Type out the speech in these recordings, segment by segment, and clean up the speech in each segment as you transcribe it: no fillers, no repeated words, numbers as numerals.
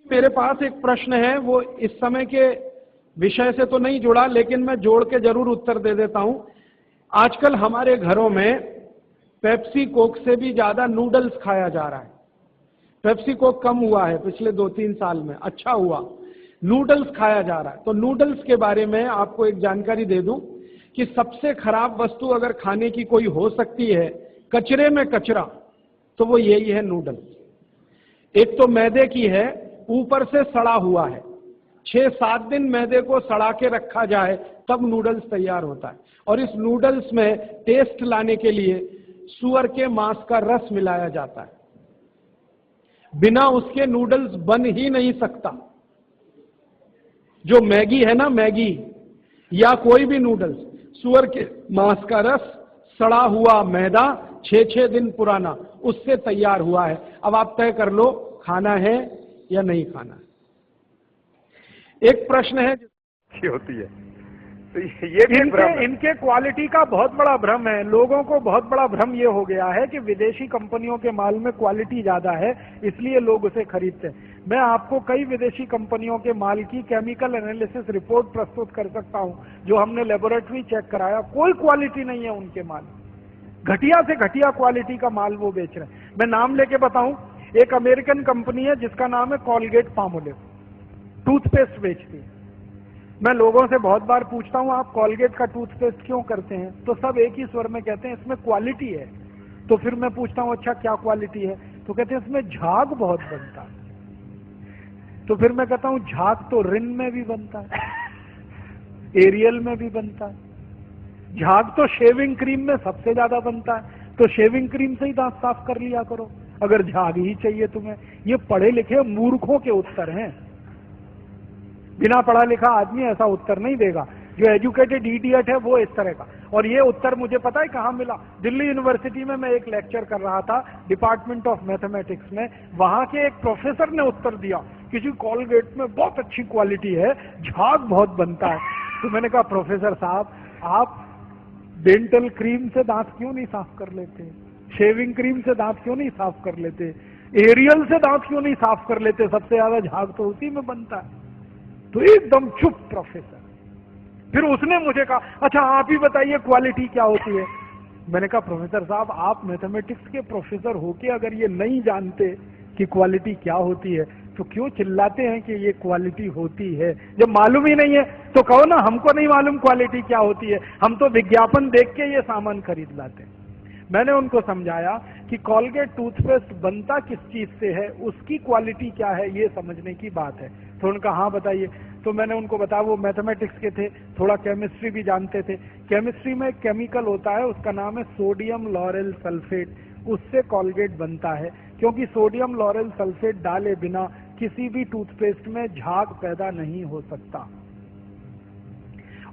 मेरे पास एक प्रश्न है, वो इस समय के विषय से तो नहीं जुड़ा, लेकिन मैं जोड़ के जरूर उत्तर दे देता हूं। आजकल हमारे घरों में पेप्सी कोक से भी ज्यादा नूडल्स खाया जा रहा है। पेप्सी कोक कम हुआ है पिछले 2-3 साल में, अच्छा हुआ, नूडल्स खाया जा रहा है। तो नूडल्स के बारे में आपको एक जानकारी दे दूं कि सबसे खराब वस्तु अगर खाने की कोई हो सकती है, कचरे में कचरा, तो वो यही है नूडल्स। एक तो मैदे की है, ऊपर से सड़ा हुआ है। 6-7 दिन मैदे को सड़ा के रखा जाए तब नूडल्स तैयार होता है। और इस नूडल्स में टेस्ट लाने के लिए सूअर के मांस का रस मिलाया जाता है। बिना उसके नूडल्स बन ही नहीं सकता। जो मैगी है ना, मैगी या कोई भी नूडल्स, सूअर के मांस का रस, सड़ा हुआ मैदा, 6-6 दिन पुराना, उससे तैयार हुआ है। अब आप तय कर लो खाना है या नहीं खाना। एक प्रश्न है होती है, तो ये भी इनके क्वालिटी का बहुत बड़ा भ्रम है। लोगों को बहुत बड़ा भ्रम ये हो गया है कि विदेशी कंपनियों के माल में क्वालिटी ज्यादा है, इसलिए लोग उसे खरीदते हैं। मैं आपको कई विदेशी कंपनियों के माल की केमिकल एनालिसिस रिपोर्ट प्रस्तुत कर सकता हूं, जो हमने लेबोरेटरी चेक कराया, कोई क्वालिटी नहीं है उनके माल। घटिया से घटिया क्वालिटी का माल वो बेच रहे हैं। मैं नाम लेके बताऊं, एक अमेरिकन कंपनी है जिसका नाम है कॉलगेट पामोलिव, टूथपेस्ट बेचती है। मैं लोगों से बहुत बार पूछता हूं, आप कॉलगेट का टूथपेस्ट क्यों करते हैं, तो सब एक ही स्वर में कहते हैं इसमें क्वालिटी है। तो फिर मैं पूछता हूं अच्छा क्या क्वालिटी है, तो कहते हैं इसमें झाग बहुत बनता है। तो फिर मैं कहता हूं झाग तो रिन में भी बनता है, एरियल में भी बनता है। झाग तो शेविंग क्रीम में सबसे ज्यादा बनता है, तो शेविंग क्रीम से ही दांत साफ कर लिया करो अगर झाग ही चाहिए तुम्हें। ये पढ़े लिखे मूर्खों के उत्तर हैं। बिना पढ़ा लिखा आदमी ऐसा उत्तर नहीं देगा। जो एजुकेटेड इडियट है वो इस तरह का। और ये उत्तर मुझे पता है कहां मिला, दिल्ली यूनिवर्सिटी में मैं एक लेक्चर कर रहा था डिपार्टमेंट ऑफ मैथमेटिक्स में। वहां के एक प्रोफेसर ने उत्तर दिया, किसी कॉलगेट में बहुत अच्छी क्वालिटी है, झाग बहुत बनता है। तो मैंने कहा प्रोफेसर साहब, आप डेंटल क्रीम से दांत क्यों नहीं साफ कर लेते, शेविंग क्रीम से दांत क्यों नहीं साफ कर लेते, एरियल से दांत क्यों नहीं साफ कर लेते, सबसे ज्यादा झाग तो उसी में बनता है। तो एकदम चुप प्रोफेसर। फिर उसने मुझे कहा अच्छा आप ही बताइए क्वालिटी क्या होती है। मैंने कहा प्रोफेसर साहब, आप मैथमेटिक्स के प्रोफेसर होके अगर ये नहीं जानते कि क्वालिटी क्या होती है तो क्यों चिल्लाते हैं कि ये क्वालिटी होती है। जब मालूम ही नहीं है तो कहो ना हमको नहीं मालूम क्वालिटी क्या होती है, हम तो विज्ञापन देख के ये सामान खरीद लाते हैं। मैंने उनको समझाया कि कॉलगेट टूथपेस्ट बनता किस चीज से है, उसकी क्वालिटी क्या है, ये समझने की बात है। तो उनका हाँ बताइए। तो मैंने उनको बताया, वो मैथमेटिक्स के थे, थोड़ा केमिस्ट्री भी जानते थे। केमिस्ट्री में एक केमिकल होता है, उसका नाम है सोडियम लॉरेल सल्फेट, उससे कॉलगेट बनता है। क्योंकि सोडियम लॉरेल सल्फेट डाले बिना किसी भी टूथपेस्ट में झाग पैदा नहीं हो सकता।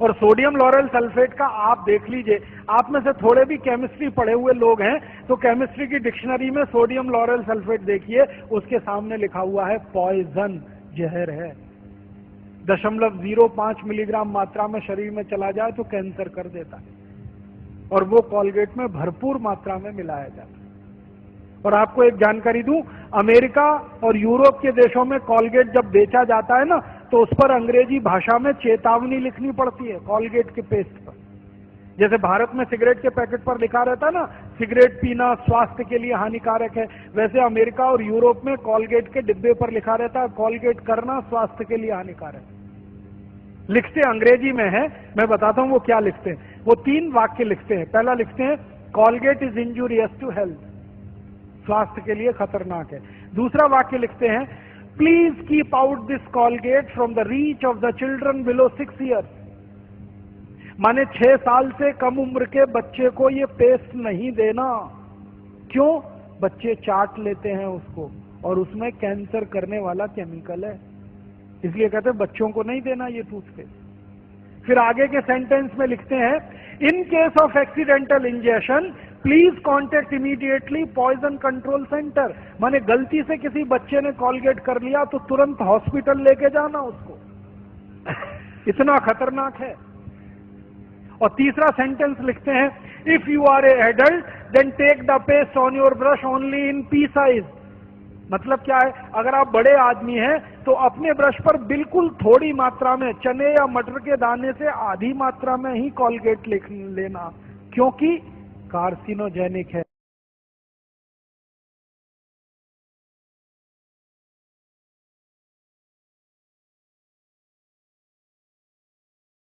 और सोडियम लॉरेल सल्फेट का आप देख लीजिए, आप में से थोड़े भी केमिस्ट्री पढ़े हुए लोग हैं तो केमिस्ट्री की डिक्शनरी में सोडियम लॉरेल सल्फेट देखिए, उसके सामने लिखा हुआ है पॉइजन, जहर है। 0.05 मिलीग्राम मात्रा में शरीर में चला जाए तो कैंसर कर देता है, और वो कॉलगेट में भरपूर मात्रा में मिलाया जाता है। और आपको एक जानकारी दूं, अमेरिका और यूरोप के देशों में कॉलगेट जब बेचा जाता है ना, तो उस पर अंग्रेजी भाषा में चेतावनी लिखनी पड़ती है कॉलगेट के पेस्ट पर। जैसे भारत में सिगरेट के पैकेट पर लिखा रहता है ना, सिगरेट पीना स्वास्थ्य के लिए हानिकारक है, वैसे अमेरिका और यूरोप में कॉलगेट के डिब्बे पर लिखा रहता है कॉलगेट करना स्वास्थ्य के लिए हानिकारक है। लिखते अंग्रेजी में है, मैं बताता हूं वो क्या लिखते हैं। वो 3 वाक्य लिखते हैं। पहला लिखते हैं Colgate is injurious to health, स्वास्थ्य के लिए खतरनाक है। दूसरा वाक्य लिखते हैं please keep out this Colgate from the reach of the children below 6 years, माने 6 साल से कम उम्र के बच्चे को ये पेस्ट नहीं देना। क्यों? बच्चे चाट लेते हैं उसको, और उसमें कैंसर करने वाला केमिकल है, इसलिए कहते हैं बच्चों को नहीं देना ये टूथपेस्ट। फिर आगे के सेंटेंस में लिखते हैं in case of accidental injection please contact immediately poison control centre, माने गलती से किसी बच्चे ने कॉलगेट कर लिया तो तुरंत हॉस्पिटल लेके जाना उसको, इतना खतरनाक है। और तीसरा सेंटेंस लिखते हैं if you are a adult then take the paste on your brush only in pea size, मतलब क्या है, अगर आप बड़े आदमी हैं तो अपने ब्रश पर बिल्कुल थोड़ी मात्रा में चने या मटर के दाने से आधी मात्रा में ही कॉलगेट लेना, क्योंकि कार्सिनोजेनिक है।